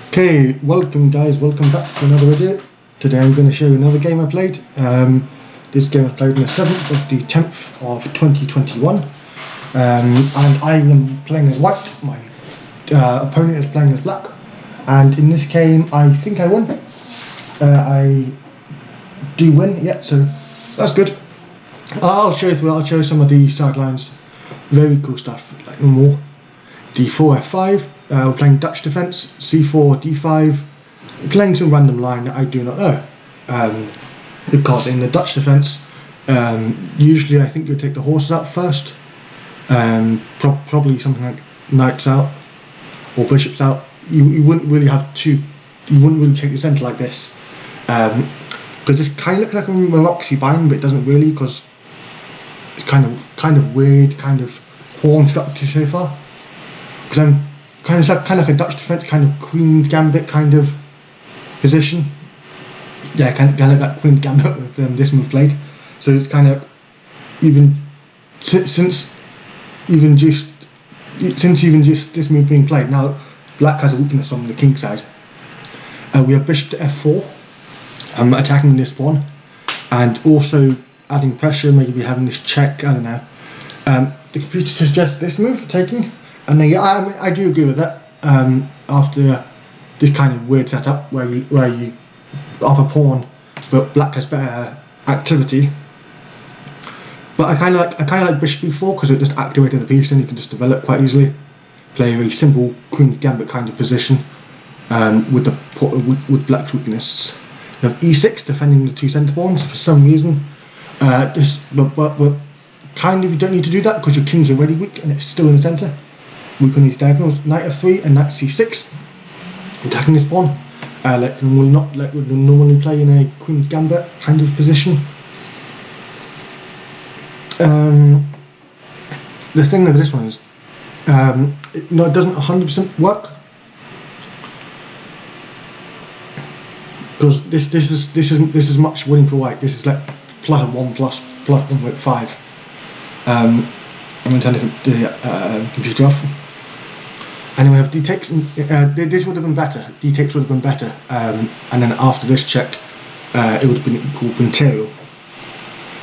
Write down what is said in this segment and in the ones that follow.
Okay, welcome guys, welcome back to another video. Today I'm going to show you another game I played. This game I played on the 7th of the 10th of 2021. And I am playing as white, my opponent is playing as black. And in this game I think I won. I do win, yeah, so that's good. I'll show you some of the sidelines. Very cool stuff, like more. D4, F5, we're playing Dutch defence, C4, D5, playing some random line that I do not know. Because in the Dutch defence, usually I think you take the horses out first, probably something like knights out or bishops out. You wouldn't really have you wouldn't really take the centre like this. Because this kind of looks like a Moroxy bind, but it doesn't really, because it's kind of weird, kind of pawn structure so far. Because I'm kind of like a Dutch defence, kind of Queen's Gambit kind of position. Yeah, kind of like that Queen's Gambit with this move played. So it's kind of since just this move being played. Now black has a weakness on the king side. We have bishop to f4, attacking this pawn, and also adding pressure. Maybe having this check. I don't know. The computer suggests this move taking. And then, yeah, I do agree with that. After this kind of weird setup where you up a pawn, but black has better activity. But I kind of like bishop e4 because it just activated the piece and you can just develop quite easily. Play a very simple Queen's Gambit kind of position with black's weakness. You have e6 defending the two centre pawns for some reason. But kind of you don't need to do that because your king's already weak and it's still in the centre. Weak on these diagonals, knight f3 and knight c6, attacking this pawn, like we would normally play in a Queen's Gambit kind of position. The thing with this one is, it doesn't 100% work, because this is much winning for white. This is like +1 plus 1.5. I'm going to turn the computer off. And we have d takes. This would have been better. D takes would have been better. And then after this check, it would have been equal material.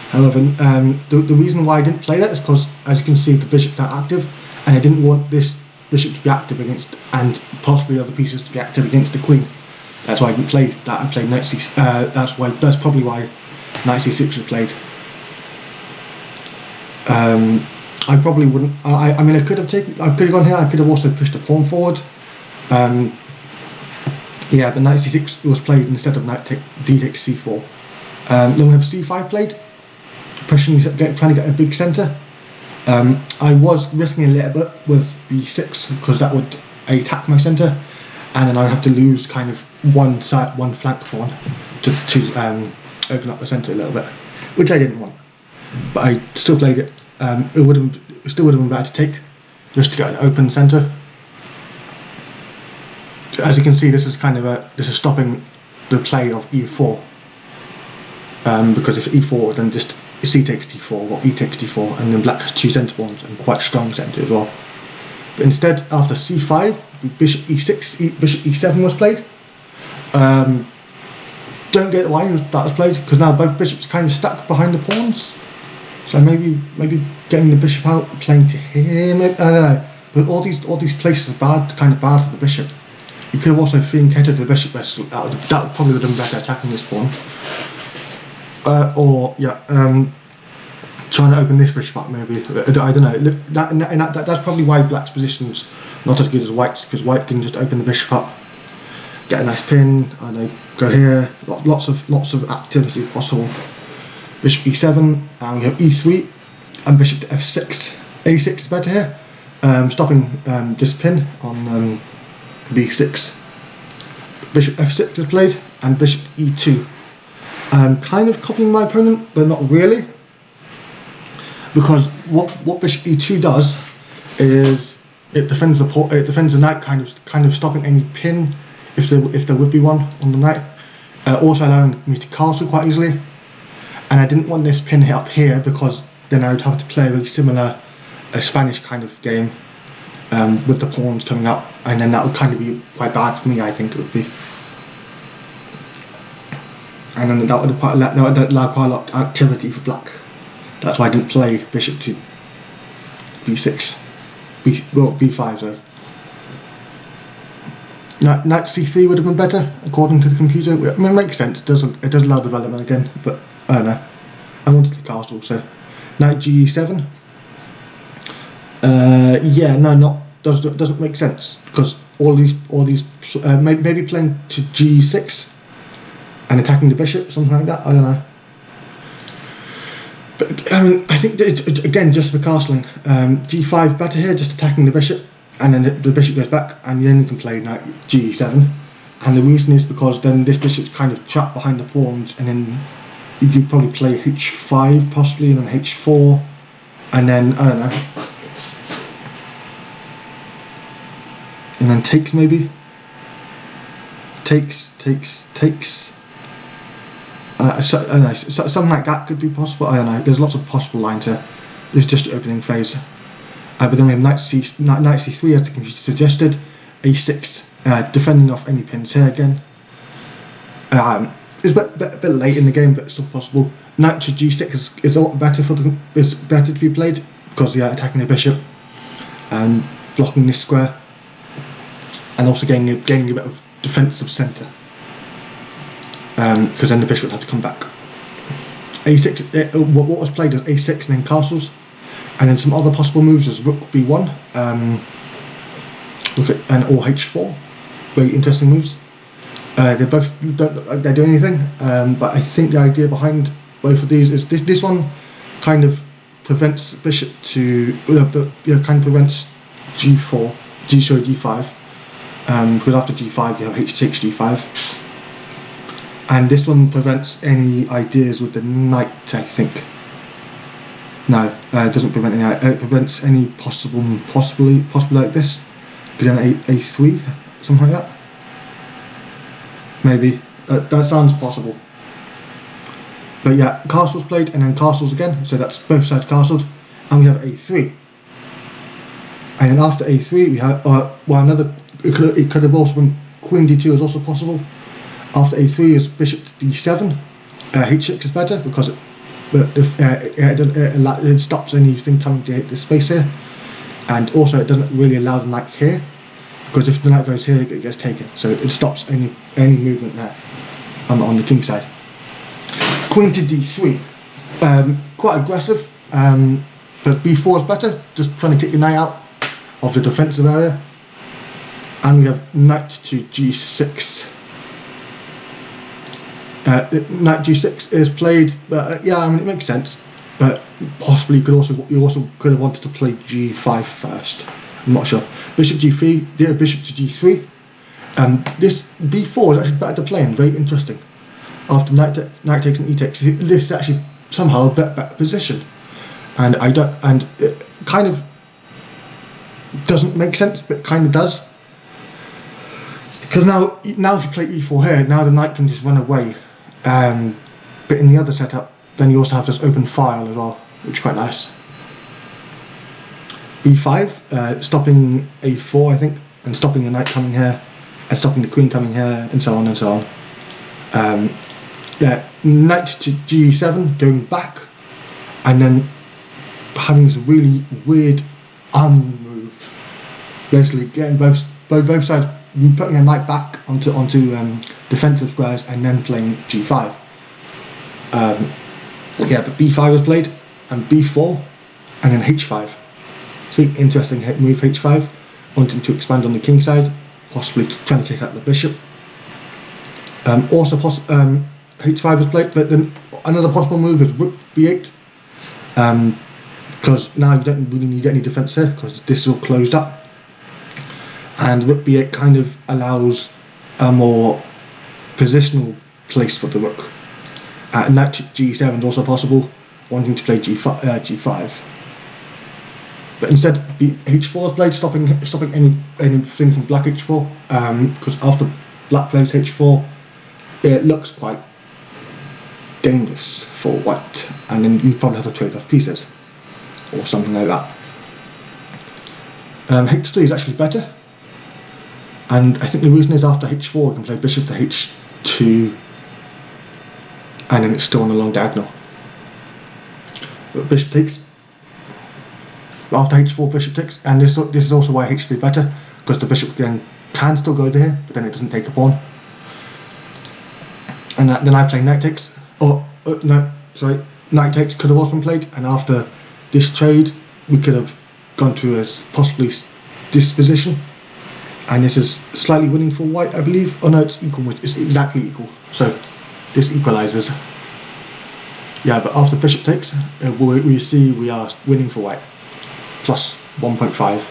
However, the reason why I didn't play that is because, as you can see, the bishop's not active, and I didn't want this bishop to be active against, and possibly other pieces to be active against the queen. That's why I didn't play that. I played knight c. That's probably why knight c6 was played. I probably wouldn't. I mean, I could have gone here. I could have also pushed a pawn forward. Yeah, but knight c6 was played instead of d takes c4. Then we have c5 played, trying to get a big centre. I was risking a little bit with b6 because that would attack my centre, and then I would have to lose kind of one flank pawn to open up the centre a little bit, which I didn't want. But I still played it. It still would have been better to take, just to get an open centre. As you can see, this is stopping the play of e4. Because if e4, then just c takes d4 or e takes d4, and then black has two centre pawns and quite strong centre as well. But instead, after c5, bishop e6, bishop e7 was played. Don't get why that was played, because now both bishops are kind of stuck behind the pawns. So maybe getting the bishop out, playing to here, maybe, I don't know. But all these places are kind of bad for the bishop. You could have also fianchetted the bishop. That probably would have been better attacking this pawn. Trying to open this bishop up maybe. I don't know. That's probably why black's position's not as good as white's, because white can just open the bishop up, get a nice pin. I know, go here. Lots of activity possible. Bishop e7, and we have e3, and bishop to f6. a6 is better here, stopping this pin on b6. Bishop f6 is played, and bishop to e2. Kind of copying my opponent, but not really, because what bishop e2 does is it defends the knight, kind of stopping any pin if there would be one on the knight, also allowing me to castle quite easily. And I didn't want this pin up here, because then I would have to play a very similar Spanish kind of game, with the pawns coming up, and then that would kind of be quite bad for me. I think it would be, and then that would allow quite a lot of activity for black. That's why I didn't play bishop to b6, b5. Sorry. Knight c3 would have been better according to the computer. I mean, it makes sense. It does allow development again, but I don't know. I wanted the castle, so knight g7. Yeah, no, doesn't make sense, because all these maybe playing to g6 and attacking the bishop, something like that. I don't know. But I think that again, just for castling, g5 better here, just attacking the bishop, and then the bishop goes back, and then you can play knight g7. And the reason is because then this bishop's kind of trapped behind the pawns, and then you could probably play h5 possibly, and then h4, and then I don't know, and then takes maybe. Takes. So, I don't know, something like that could be possible. I don't know. There's lots of possible lines here. This is just the opening phase. But then we have knight c3 as the computer suggested. a6, defending off any pins here again. It's a bit late in the game, but it's still possible. Knight to g6 is better to be played, because attacking the bishop and blocking this square, and also gaining a bit of defensive centre, because then the bishop would have to come back. a6. What was played is a6 and then castles, and then some other possible moves is rook b1, or h4. Very interesting moves. They both don't look like they do anything, but I think the idea behind both of these is this one kind of prevents bishop to kind of prevents g5, because after g5 you have h6, g5, and this one prevents any ideas with the knight. I think no, it doesn't prevent any. It prevents any possibly like this, because then a3, something like that. Maybe that sounds possible. But yeah, castles played, and then castles again, so that's both sides castled, and we have a3. And then after a3 we have another. It could have also been queen d2 is also possible. After a3 is bishop to d7. h6 is better because it stops anything coming to hit the space here, and also it doesn't really allow the knight here, because if the knight goes here it gets taken, so it stops any movement there on the king side. Queen to d3, quite aggressive, but b4 is better, just trying to kick the knight out of the defensive area. And we have knight to g6. Knight g6 is played, but yeah, I mean, it makes sense, but possibly you also could have wanted to play g5 first. I'm not sure. Bishop g3, bishop to g3. This b4 is actually better to play, and very interesting. After knight takes and e takes, this is actually somehow a better position, and it kind of doesn't make sense, but it kind of does, because now if you play e4 here, now the knight can just run away. But in the other setup, then you also have this open file as well, which is quite nice. b5, stopping a4, I think, and stopping the knight coming here, and stopping the queen coming here, and so on and so on. Knight to g7, going back, and then having this really weird move, basically getting both sides, putting a knight back onto defensive squares, and then playing g5. But b5 was played, and b4, and then h5. Sweet, interesting move, h5, wanting to expand on the king side, possibly trying to kick out the bishop. H5 was played, but then another possible move is rook b8, because now you don't really need any defense here, because this is all closed up, and rook b8 kind of allows a more positional place for the rook. Knight to g7 is also possible, wanting to play g5. But instead, h4 is played, stopping anything from black h4, because after black plays h4, it looks quite dangerous for white, and then you probably have to trade off pieces or something like that. h3 is actually better, and I think the reason is after h4 you can play bishop to h2, and then it's still on a long diagonal. But bishop takes. After h4, bishop takes, and this is also why h3 better, because the bishop then can still go there, but then it doesn't take a pawn. And then I play knight takes, or no, sorry, knight takes could have also been played, and after this trade we could have gone to a possibly this position, and this is slightly winning for white, I believe. Oh no, it's equal. It's exactly equal. So this equalizes. Yeah, but after bishop takes, we see we are winning for white, plus 1.5.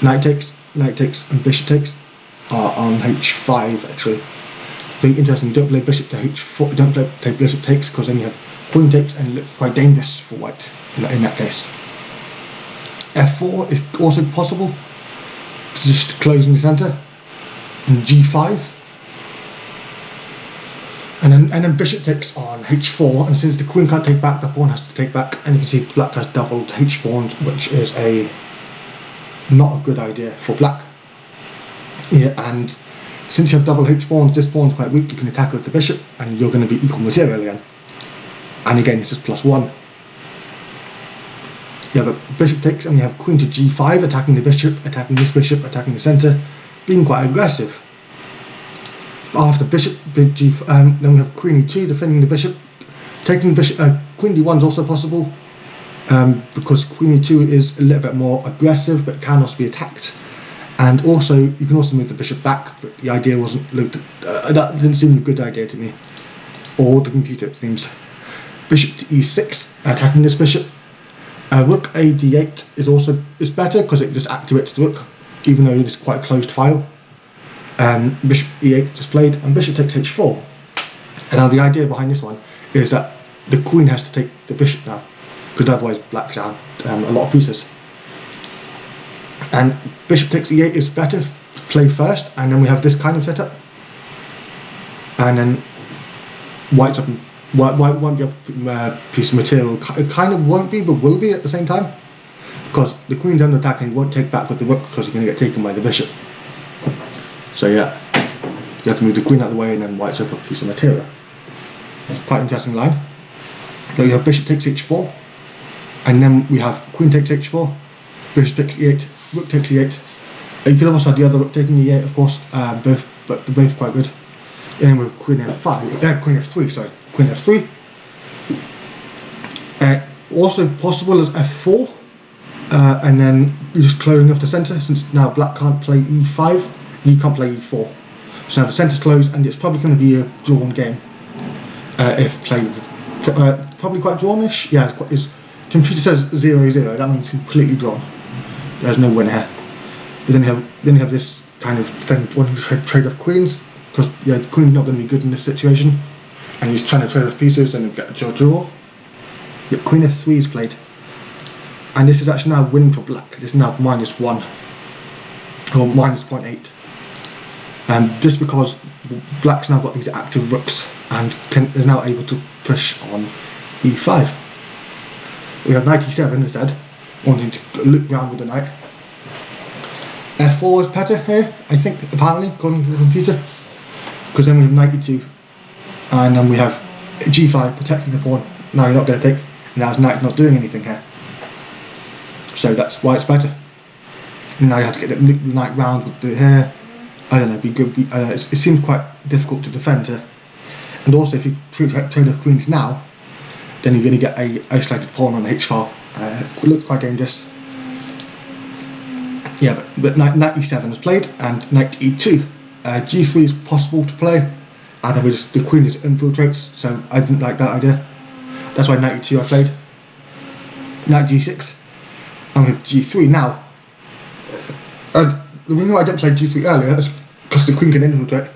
Knight takes, and bishop takes are on h5 actually. Very interesting. You don't play bishop to h4. You don't play bishop takes, because then you have queen takes, and it looks quite dangerous for white in that case. f4 is also possible, just closing the center, and g5, and then bishop takes on h4, and since the queen can't take back, the pawn has to take back, and you can see black has doubled h pawns, which is not a good idea for black. Yeah, and since you have double h pawns, this pawn's quite weak. You can attack with the bishop, and you're going to be equal material again. And again, this is +1. Yeah, but bishop takes, and we have queen to g5, attacking the bishop, attacking this bishop, attacking the center, being quite aggressive. But after bishop, then we have queen e2, defending the bishop, taking the bishop. Queen d1 is also possible, because queen e2 is a little bit more aggressive, but it can also be attacked. And also, you can also move the bishop back, but the idea wasn't looked. That didn't seem a good idea to me, or the computer, it seems. Bishop to e6, attacking this bishop. Rook a d8 is better, because it just activates the rook, even though it is quite a closed file. Bishop e8 just played, and bishop takes h4. And now the idea behind this one is that the queen has to take the bishop now, because otherwise black's out a lot of pieces. And bishop takes e8 is better to play first, and then we have this kind of setup. And then white won't be a piece of material. It kind of won't be, but will be at the same time, because the queen's under attack and he won't take back with the rook, because he's going to get taken by the bishop. So yeah, you have to move the queen out of the way, and then white's up a piece of material. Quite an interesting line. So you have bishop takes h4, and then we have queen takes h4, bishop takes e8, rook takes e8. You could also have the other rook taking e8, of course, but they're both quite good. And then with queen f3, sorry, queen f3. Also possible as f4, and then you're just closing off the centre, since now black can't play e5, and you can't play e4. So now the centre's closed, and it's probably going to be a drawn game. If played, probably quite drawn-ish. Yeah, his computer says 0-0. That means completely drawn. There's no win here. But then you have this kind of thing, wanting to trade off queens, because yeah, the queen's not going to be good in this situation, and he's trying to trade off pieces and get a draw. Yeah, queen f3 is played, and this is actually now winning for black. This is now -1 or -0.8. Just because black's now got these active rooks and is now able to push on e5. We have knight e7 instead, wanting to loop round with the knight. f4 is better here, I think, apparently, according to the computer, because then we have knight e2, and then we have g5 protecting the pawn. Now you're not going to take, now his knight's not doing anything here. So that's why it's better. And now you have to get the knight round with the here. I don't know, be good. It seems quite difficult to defend here. And also, if you trade off queens now, then you're going to get a isolated pawn on the h file. It looks quite dangerous. Yeah, but knight e7 is played, and knight e2. G3 is possible to play, and then the queen just infiltrates, so I didn't like that idea. That's why knight e2 I played. Knight g6, and with g3 now. The reason why I didn't play g3 earlier is because the queen can infiltrate,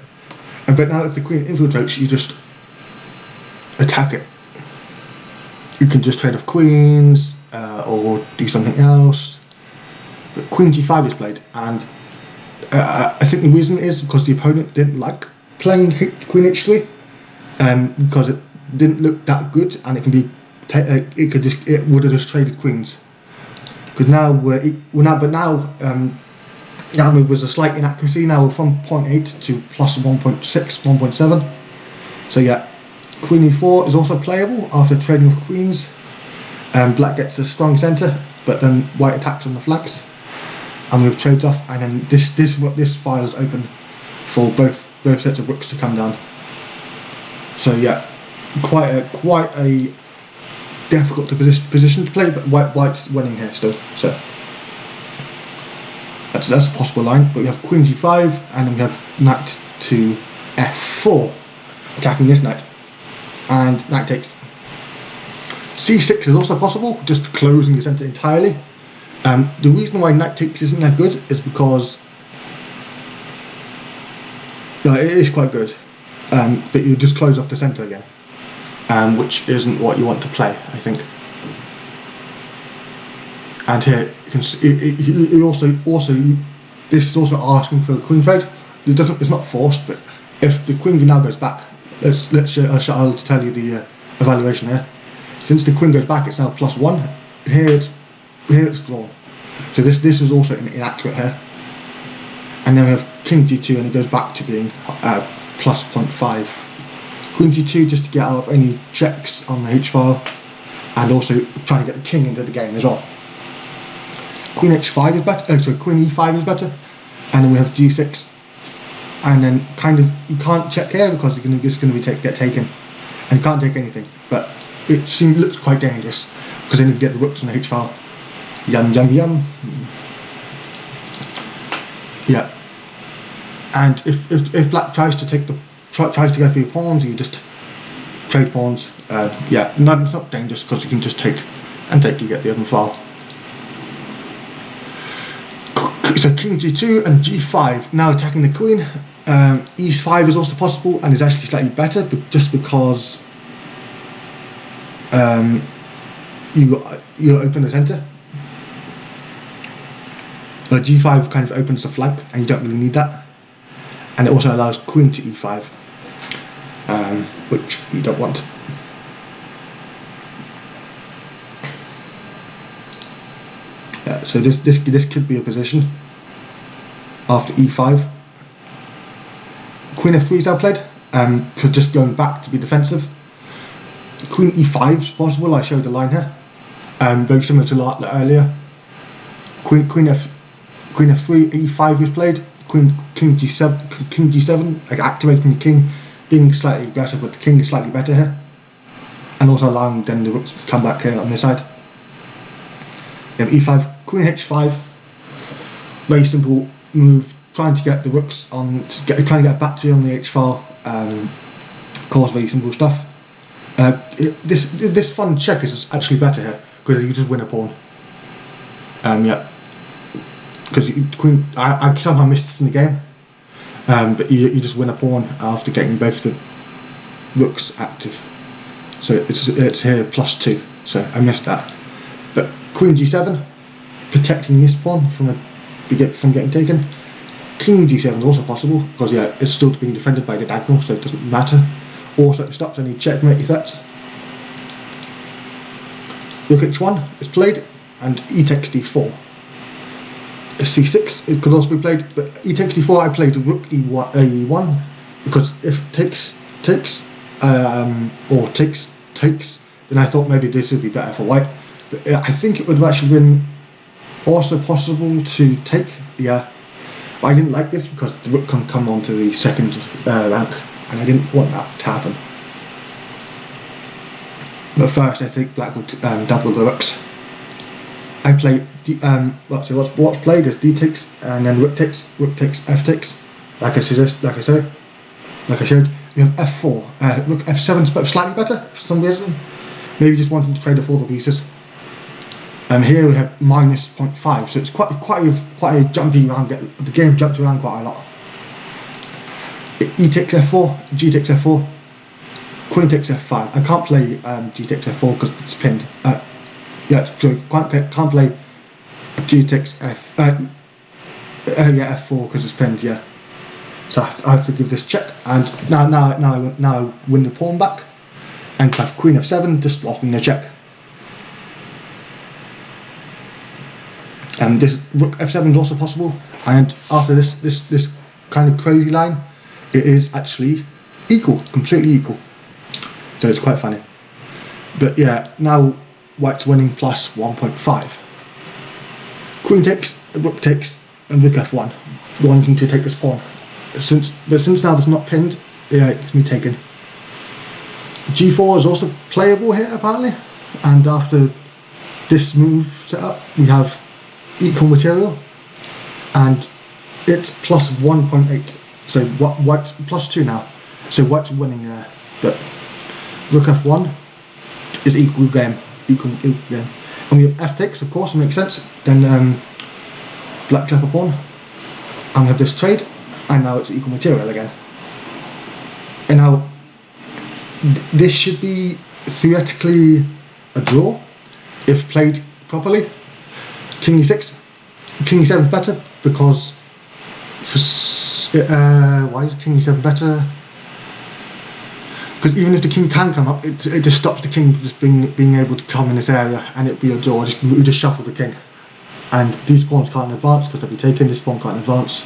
but now if the queen infiltrates, you just attack it. You can just trade off queens, or do something else. But queen g5 is played, and I think the reason is because the opponent didn't like playing queen h3, because it didn't look that good, and it can be it would have just traded queens, because now now there was a slight inaccuracy. Now we're from 0.8 to plus 1.6, 1.7. So yeah, queen e4 is also playable after trading with queens. Black gets a strong centre, but then white attacks on the flanks, and we have trades off. And then this file is open for both sets of rooks to come down. So yeah, quite a difficult position to play, but white's winning here still. So that's a possible line. But we have queen g5, and then we have knight to f4, attacking this knight, and knight takes. c6 is also possible, just closing the centre entirely. The reason why knight takes isn't that good is because it is quite good, but you just close off the centre again, which isn't what you want to play, I think. And here you can see it also this is also asking for a queen trade. It's not forced, but if the queen now goes back, I'll tell you the evaluation here. Since the queen goes back, it's now +1. Here it's drawn. So this is also inaccurate here. And then we have king g2, and it goes back to being plus 0.5. Queen g2 just to get out of any checks on the h file, and also trying to get the king into the game as well. Queen h5 is better. Queen e5 is better, and then we have g6. And then kind of you can't check here because it's going to get taken, and you can't take anything. But it looks quite dangerous because then you can get the rooks on the h file. Yum yum yum. Yeah. And if black tries to go for your pawns, you just trade pawns. Yeah, it's not dangerous because you can just take to get the open file. So king g2 and g5 now attacking the queen. e5 is also possible and is actually slightly better, but just because you open the center. G5 kind of opens the flank, and you don't really need that. And it also allows queen to e5, which you don't want. So this could be a position after e5. Queen f3 is now played, because just going back to be defensive. Queen e5 is possible. I showed the line here, very similar to earlier. Queen f3, e5 is played. King g7, like activating the king, being slightly aggressive with the king is slightly better here, and also allowing then the rooks to come back here on this side. You have e5, queen h5, very simple move, trying to get the rooks on, trying to get a battery on the h file. Cause very simple stuff. This fun check is actually better here because you just win a pawn. Yeah. Because queen, I somehow missed this in the game, but you just win a pawn after getting both the rooks active. So it's here +2. So I missed that. But queen g7, protecting this pawn from getting taken. King g7 is also possible because it's still being defended by the diagonal, so it doesn't matter. Also, it stops any checkmate effects. Rook h1 is played, and e takes d4. c6 it could also be played, but e takes d4 I played rook e1 because if takes then I thought maybe this would be better for white, but I think it would have actually been also possible to take, but I didn't like this because the rook can come onto the second rank, and I didn't want that to happen. But first I think black would double the rooks. I play what's played is d takes, and then rook takes, f takes, like I showed. You have f4, rook f7 is slightly better for some reason. Maybe just wanting to trade off all the pieces. Here we have -0.5, so it's quite a jumpy round. The game jumped around quite a lot. E takes f4, g takes f4, queen takes f5. I can't play g takes f4 because it's pinned. So can't play g takes f4 because it's pinned. Yeah, so I have to give this check, and now I win the pawn back, and have queen f7 just blocking the check. This rook f7 is also possible, and after this kind of crazy line, it is actually equal, completely equal. So it's quite funny. But yeah, now white's winning plus 1.5. Queen takes, rook takes, and rook f1, wanting to take this pawn. Since now it's not pinned, yeah, it can be taken. g4 is also playable here apparently, and after this move set up, we have equal material, and it's plus 1.8. So white's plus 2 now. So white's winning there, but rook f1 is equal game, equal game. And we have f takes, of course, it makes sense. Then black up a pawn, and we have this trade, and now it's equal material again. And now this should be theoretically a draw if played properly. King e6, king e7 is better because why is king e7 better? Because even if the king can come up, it just stops the king just being able to come in this area, and it'd be a draw. We just shuffle the king, and these pawns can't advance because they'll be taken. This pawn can't advance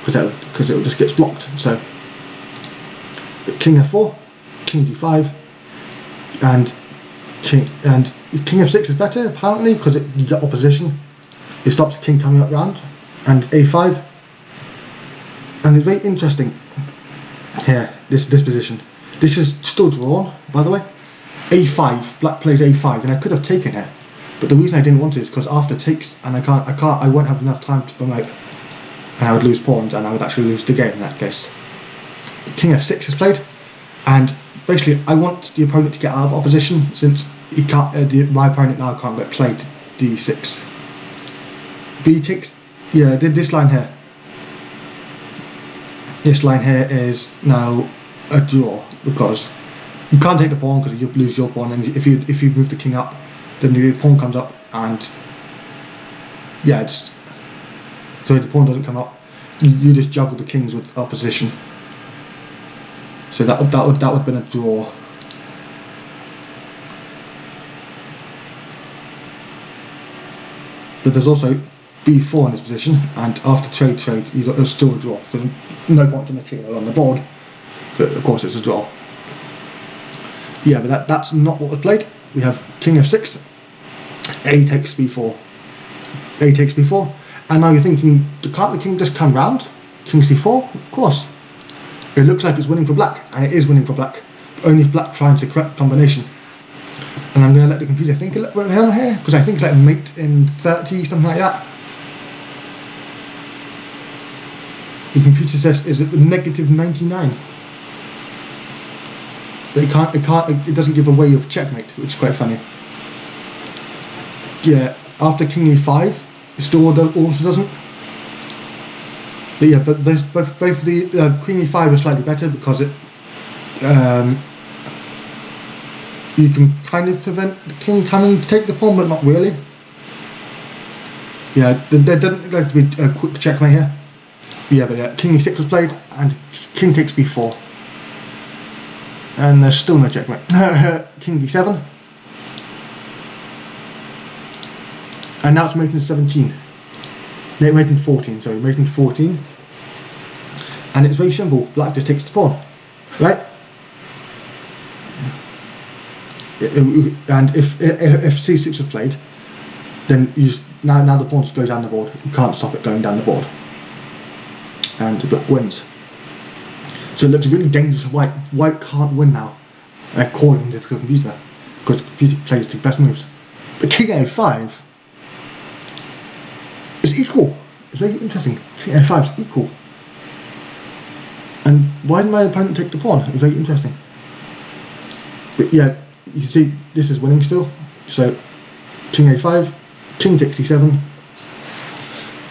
because it just gets blocked. So, but king f4, king d5, and king f6 is better apparently because you get opposition. It stops the king coming up round, and a5, and it's very interesting here. This position. This is still drawn, by the way. a5, black plays a5, and I could have taken it, but the reason I didn't want it is because after takes, and I won't have enough time to promote, and I would lose pawns, and I would actually lose the game in that case. King f6 is played, and basically I want the opponent to get out of opposition since he can't. My opponent now can't get played d6. B takes, yeah, this line here. This line here is now a draw because you can't take the pawn because you lose your pawn, and if you move the king up, then the pawn comes up, and yeah, so the pawn doesn't come up. You just juggle the kings with opposition. So that would have been a draw. But there's also b4 in this position, and after trade, it's still a draw. There's no point to material on the board, but of course it's a draw. Yeah, but that's not what was played. We have king f6, a takes b4, a takes b4, and now you're thinking, can't the king just come round? King c4? Of course. It looks like it's winning for black, and it is winning for black, but only if black finds the correct combination. And I'm going to let the computer think a little bit here, because I think it's like mate in 30, something like that. The computer says is it negative 99, but it doesn't give a way of checkmate, which is quite funny. Yeah, after king e5, it still also doesn't. But yeah, but there's both the queen e5 is slightly better because it you can kind of prevent the king coming to take the pawn, but not really. Yeah, there doesn't look like to be a quick checkmate here. Yeah, but yeah, king e6 was played, and king takes b4, and there's still no checkmate. King d7, and now it's mating 17. No, mating 14. Sorry, mating 14, and it's very simple. Black just takes the pawn, right? And if c6 was played, then now the pawn just goes down the board. You can't stop it going down the board, and black wins. So it looks really dangerous. White can't win now, according to the computer, because the computer plays the best moves. But king a5 is equal. It's very interesting. King a5 is equal. And why did my opponent take the pawn? It's very interesting. But yeah, you can see this is winning still. So king a5, king takes c7.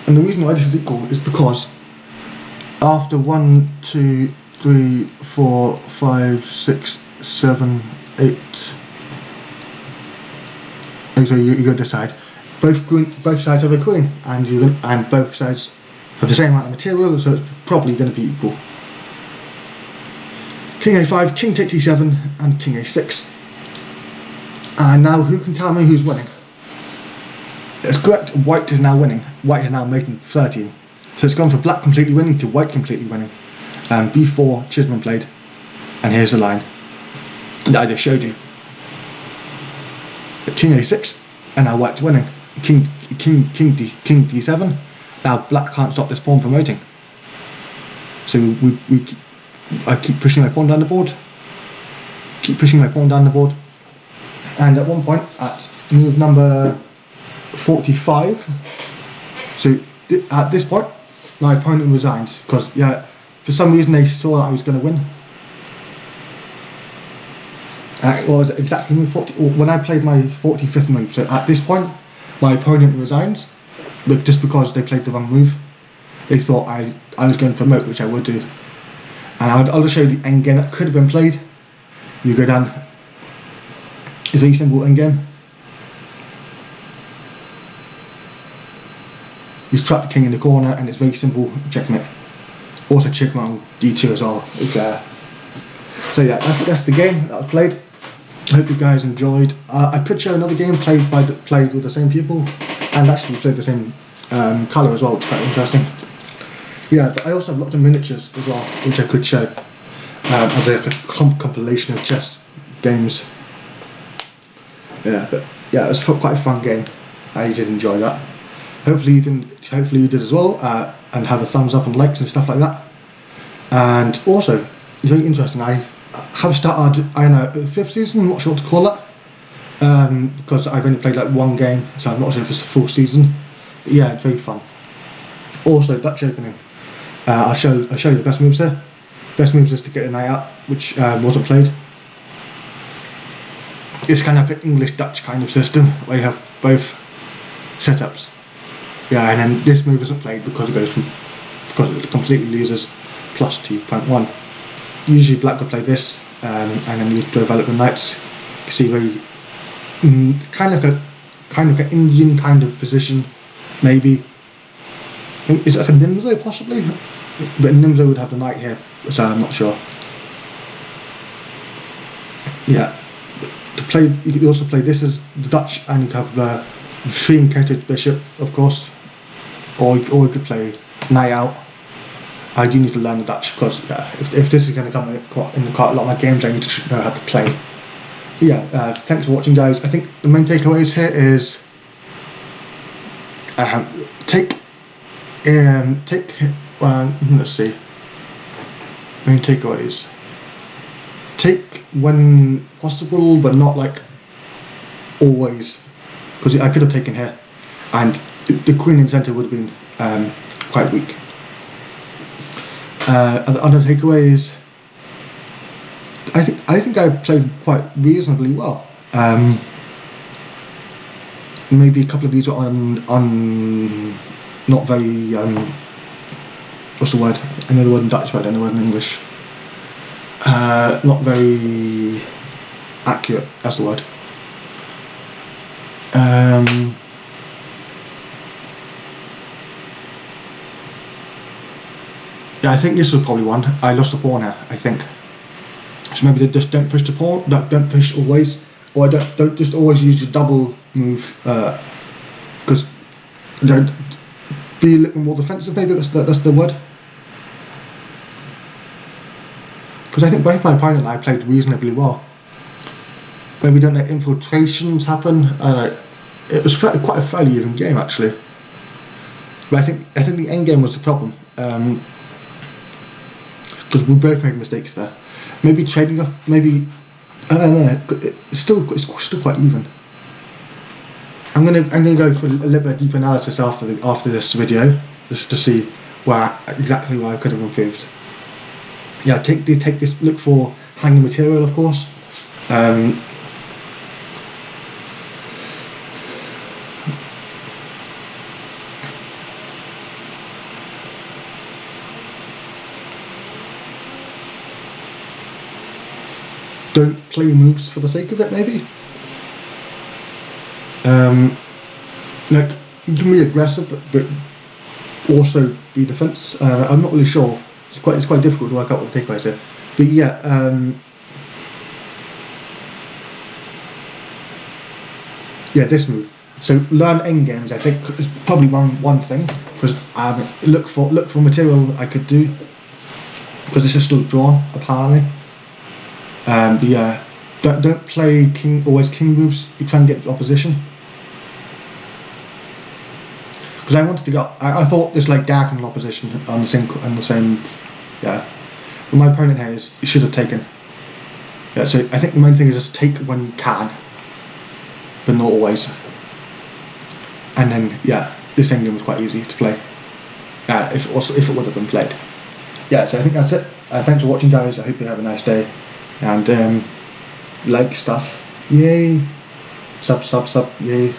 And the reason why this is equal is because after 1, 2, 3, 4, 5, 6, 7, 8. So you go this side. Both sides have a queen, and both sides have the same amount of material, so it's probably going to be equal. King a5, king takes e7, and king a6. And now who can tell me who's winning? It's correct. White is now winning. White is now making 13. So it's gone from black completely winning to white completely winning. B4 Chisholm played, and here's the line that I just showed you. King A6, and now white's winning. King D7. Now black can't stop this pawn promoting. So I keep pushing my pawn down the board. Keep pushing my pawn down the board. And at one point, at move number 45, so at this point, my opponent resigned because for some reason they saw that I was going to win. It was exactly move 40 when I played my 45th move. So at this point, my opponent resigns, but just because they played the wrong move. They thought I was going to promote, which I would do. And I'll just show you the endgame that could have been played. You go down. It's a very simple endgame. He's trapped the king in the corner, and it's very simple checkmate. Also checkmate on D2 as well. So yeah, that's the game that was played. I hope you guys enjoyed. I could show another game played with the same people, and actually played the same colour as well. It's quite interesting. Yeah, I also have lots of miniatures as well, which I could show as a compilation of chess games. Yeah, but yeah, it was quite a fun game. I did enjoy that. Hopefully you did as well, and have a thumbs up and likes and stuff like that. And also, it's very interesting. I have started, I don't know, 5th season. I'm not sure what to call it, because I've only played like one game, so I'm not sure if it's a full season. But yeah, it's very fun. Also, Dutch opening. I'll show you the best moves here. Best moves is to get a knight out, which wasn't played. It's kind of like an English-Dutch kind of system where you have both setups. Yeah, and then this move isn't played because it completely loses plus 2.1. Usually black will play this, and then you develop the knights. You see very kind of an Indian kind of position, maybe. Is it like a Nimzo possibly? But Nimzo would have the knight here, so I'm not sure. Yeah, you could also play this as the Dutch, and you have the three-incated bishop, of course, or you could play knight out. I do need to learn the Dutch because if this is going to come in quite a lot of my games, I need to know how to play. Yeah, thanks for watching, guys. I think the main takeaways here is let's see. Main takeaways. Take when possible, but not like always, because I could have taken here, and the queen in centre would have been quite weak. Other takeaways. I think I played quite reasonably well. Maybe a couple of these were on not very what's the word? I know the word in Dutch, but I don't know the word in English. Not very accurate. That's the word. Yeah, I think this was probably one. I lost a pawn here, I think. So maybe they just don't push the pawn. Don't push always, or don't just always use the double move. Because be a little more defensive. Maybe that's the word. Because I think both my opponent and I played reasonably well. Maybe don't let infiltrations happen. I don't know. It was quite a fairly even game actually. But I think the endgame was the problem. Because we both made mistakes there. Maybe trading off. Maybe I don't know. It's still quite even. I'm gonna go for a little bit of deep analysis after this video, just to see exactly where I could have improved. Yeah, take this. Look for hanging material, of course. Don't play moves for the sake of it, maybe. Like, you can be aggressive, but also be defense. I'm not really sure. It's quite difficult to work out what the takeaways are. But yeah, yeah, this move. So learn endgames, I think, is probably one thing, because look for material I could do, because this is still drawn apparently. But yeah, don't play always king moves. You try and get the opposition. Because I wanted to go. I thought this like diagonal opposition on the same. Yeah, but my opponent here he should have taken. Yeah, so I think the main thing is just take when you can, but not always. And then yeah, this endgame was quite easy to play. If it would have been played. Yeah, so I think that's it. Thanks for watching, guys. I hope you have a nice day, and like stuff. Yay! Sub, yay.